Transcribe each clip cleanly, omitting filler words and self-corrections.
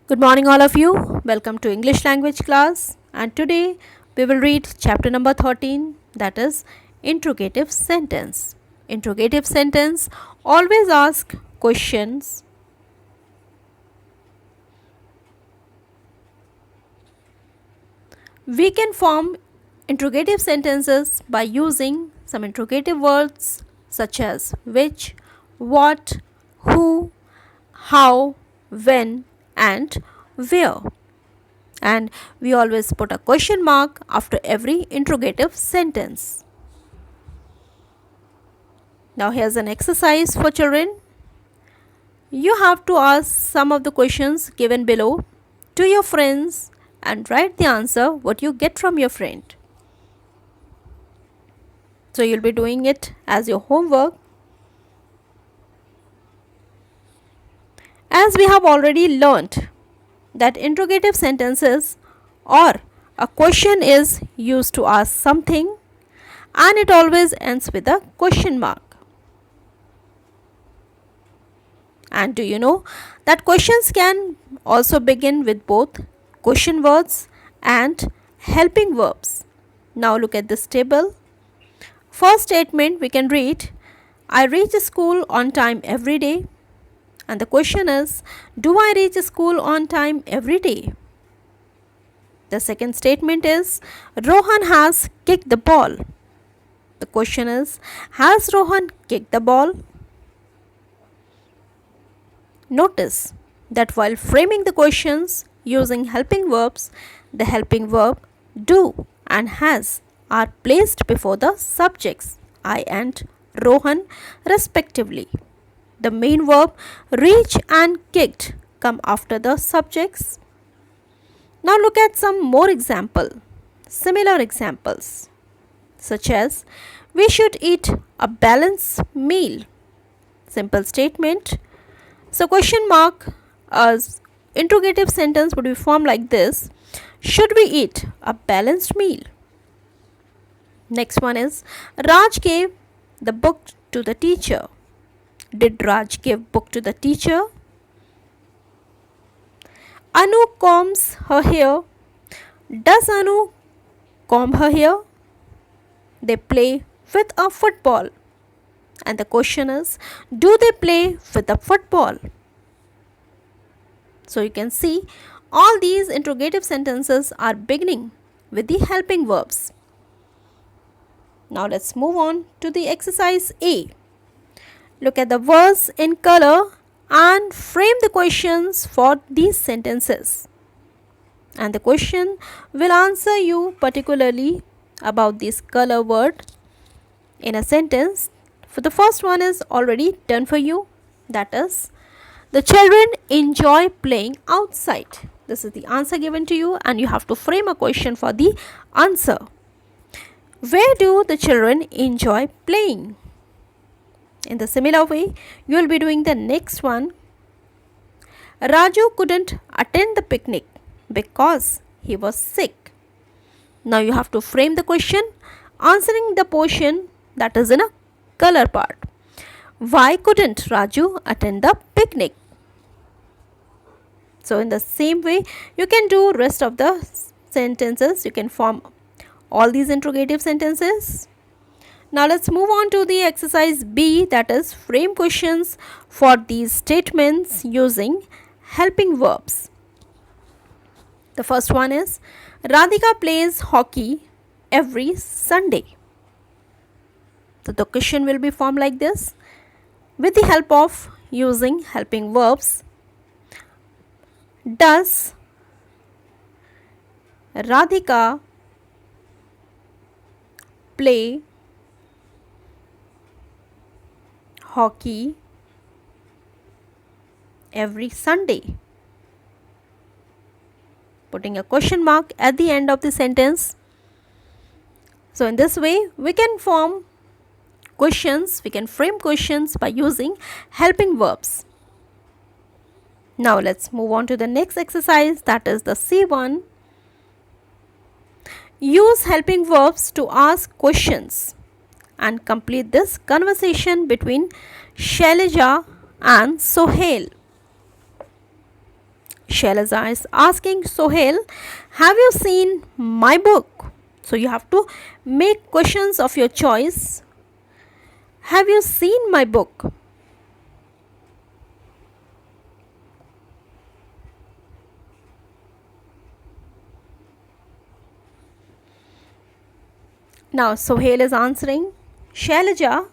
Good morning, all of you. Welcome to English language class. And today we will read chapter number 13, that is interrogative sentence. Interrogative sentence always ask questions. We can form interrogative sentences by using some interrogative words such as which, what, who, how, when, and where. And we always put a question mark after every interrogative sentence. Now, here's an exercise for children. You have to ask some of the questions given below to your friends and write the answer what you get from your friend. So, you'll be doing it as your homework. As we have already learnt that interrogative sentences or a question is used to ask something and it always ends with a question mark. And do you know that questions can also begin with both question words and helping verbs? Now look at this table. First statement we can read, I reach school on time every day. And the question is, do I reach school on time every day? The second statement is, Rohan has kicked the ball. The question is, has Rohan kicked the ball? Notice that while framing the questions using helping verbs, the helping verb do and has are placed before the subjects I and Rohan respectively. The main verb reach and kicked come after the subjects. Now look at some more similar examples, such as we should eat a balanced meal. Simple statement. So question mark as interrogative sentence would be formed like this. Should we eat a balanced meal? Next one is Raj gave the book to the teacher. Did Raj give book to the teacher? Anu combs her hair. Does Anu comb her hair? They play with a football. And the question is, do they play with a football? So you can see all these interrogative sentences are beginning with the helping verbs. Now let's move on to the exercise A. Look at the words in color and frame the questions for these sentences. And the question will answer you particularly about this color word in a sentence. For the first one is already done for you. That is, the children enjoy playing outside. This is the answer given to you and you have to frame a question for the answer. Where do the children enjoy playing? In the similar way, you will be doing the next one. Raju couldn't attend the picnic because he was sick. Now you have to frame the question answering the portion that is in a color part. Why couldn't Raju attend the picnic? So in the same way, you can do rest of the sentences. You can form all these interrogative sentences. Now let's move on to the exercise B, that is frame questions for these statements using helping verbs. The first one is Radhika plays hockey every Sunday. So the question will be formed like this with the help of using helping verbs. Does Radhika play hockey every Sunday? Putting a question mark at the end of the sentence. So in this way, we can form questions, we can frame questions by using helping verbs. Now let's move on to the next exercise, that is the C1. Use helping verbs to ask questions and complete this conversation between Shailaja and Sohail. Shailaja is asking Sohail, have you seen my book? So you have to make questions of your choice. Have you seen my book? Now Sohail is answering, Shailaja,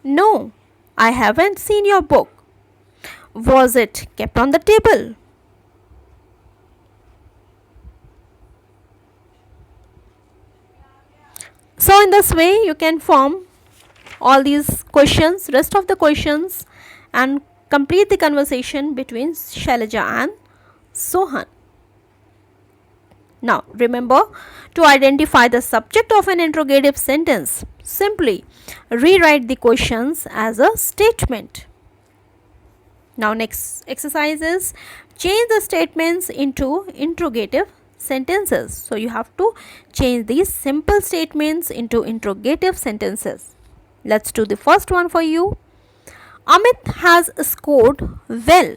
no, I haven't seen your book. Was it kept on the table? So in this way you can form all these questions, rest of the questions, and complete the conversation between Shailaja and Sohan. Now remember, to identify the subject of an interrogative sentence, simply rewrite the questions as a statement. Now next exercise is change the statements into interrogative sentences. So you have to change these simple statements into interrogative sentences. Let's do the first one for you. Amit has scored well.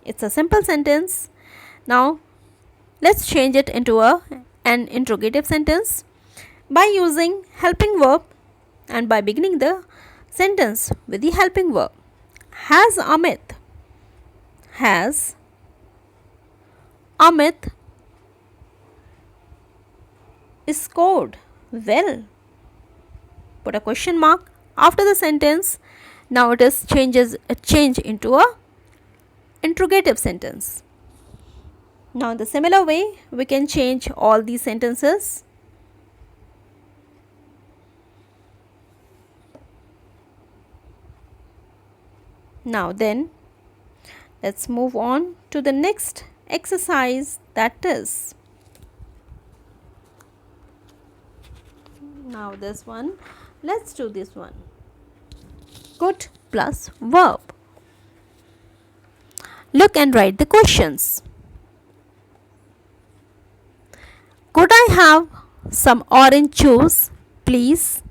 It's a simple sentence. Now let's change it into an interrogative sentence by using helping verb and by beginning the sentence with the helping verb. Has Amit scored well? Put a question mark after the sentence. Now it is change into a interrogative sentence. Now in the similar way we can change all these sentences. Now then, let's move on to the next exercise, that is, now this one, let's do this one, could plus verb. Look and write the questions. Could I have some orange juice, please?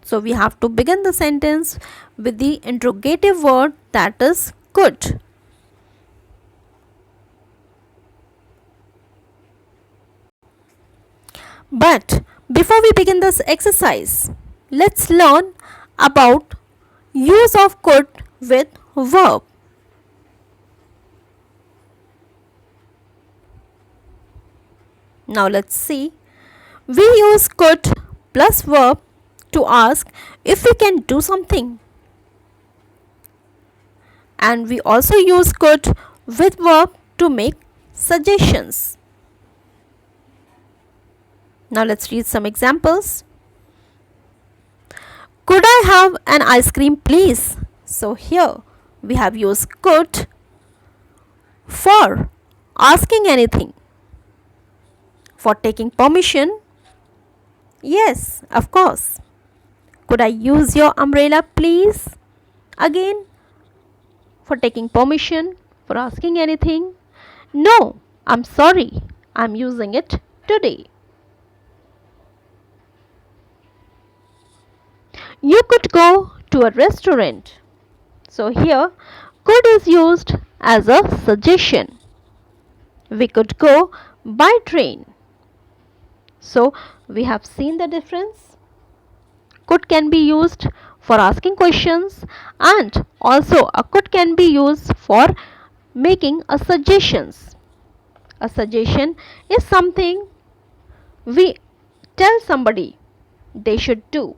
So we have to begin the sentence with the interrogative word, that is could. But before we begin this exercise, let's learn about use of could with verb. Now let's see. We use could plus verb to ask if we can do something. And we also use could with verb to make suggestions. Now let's read some examples. Could I have an ice cream, please? So here we have used could for asking anything. For taking permission, yes, of course. Could I use your umbrella, please? Again, for taking permission, for asking anything. No, I'm sorry, I'm using it today. You could go to a restaurant. So here, could is used as a suggestion. We could go by train. So we have seen the difference. Could can be used for asking questions, and also a could can be used for making a suggestions. A suggestion is something we tell somebody they should do.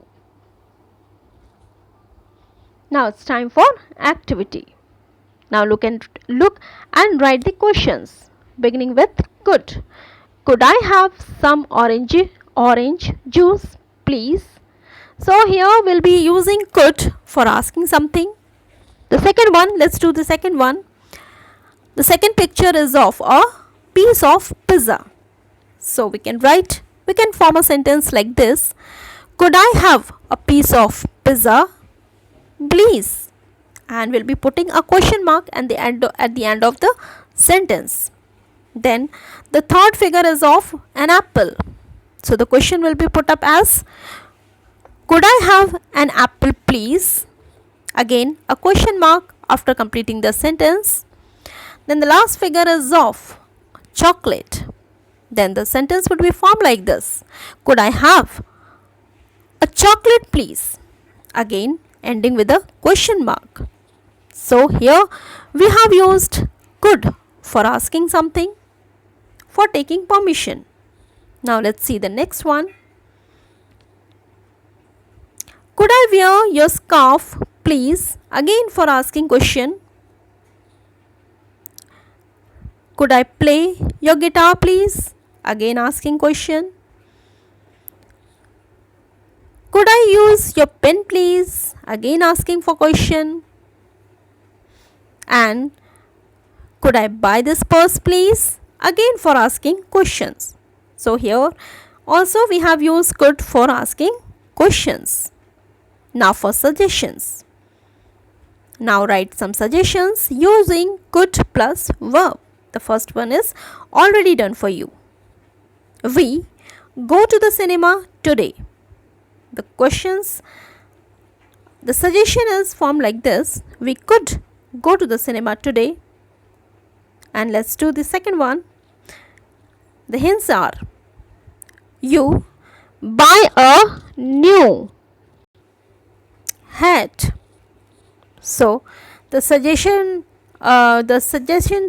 Now it's time for activity. Now look and write the questions beginning with could. Could I have some orange juice, please? So here we'll be using could for asking something. The second one, let's do the second one. The second picture is of a piece of pizza. So we can form a sentence like this. Could I have a piece of pizza, please? And we'll be putting a question mark at the end of the sentence. Then the third figure is of an apple. So the question will be put up as, could I have an apple, please? Again, a question mark after completing the sentence. Then the last figure is of chocolate. Then the sentence would be formed like this. Could I have a chocolate please? Again ending with a question mark. So here we have used could for asking something, for taking permission. Now let's see the next one. Could I wear your scarf please? Again for asking question. Could I play your guitar please? Again asking question. Could I use your pen please? Again asking for question. And could I buy this purse please? Again for asking questions. So here also we have used could for asking questions. Now for suggestions. Now write some suggestions using could plus verb. The first one is already done for you. We go to the cinema today. The suggestion is formed like this. We could go to the cinema today. And let's do the second one. The hints are: you buy a new hat. So the suggestion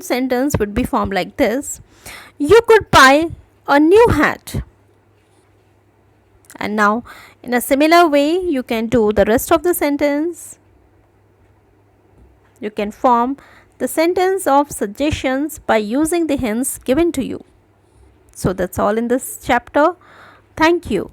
sentence would be formed like this. You could buy a new hat. And now in a similar way you can do the rest of the sentence. You can form the sentence of suggestions by using the hints given to you. So that's all in this chapter. Thank you.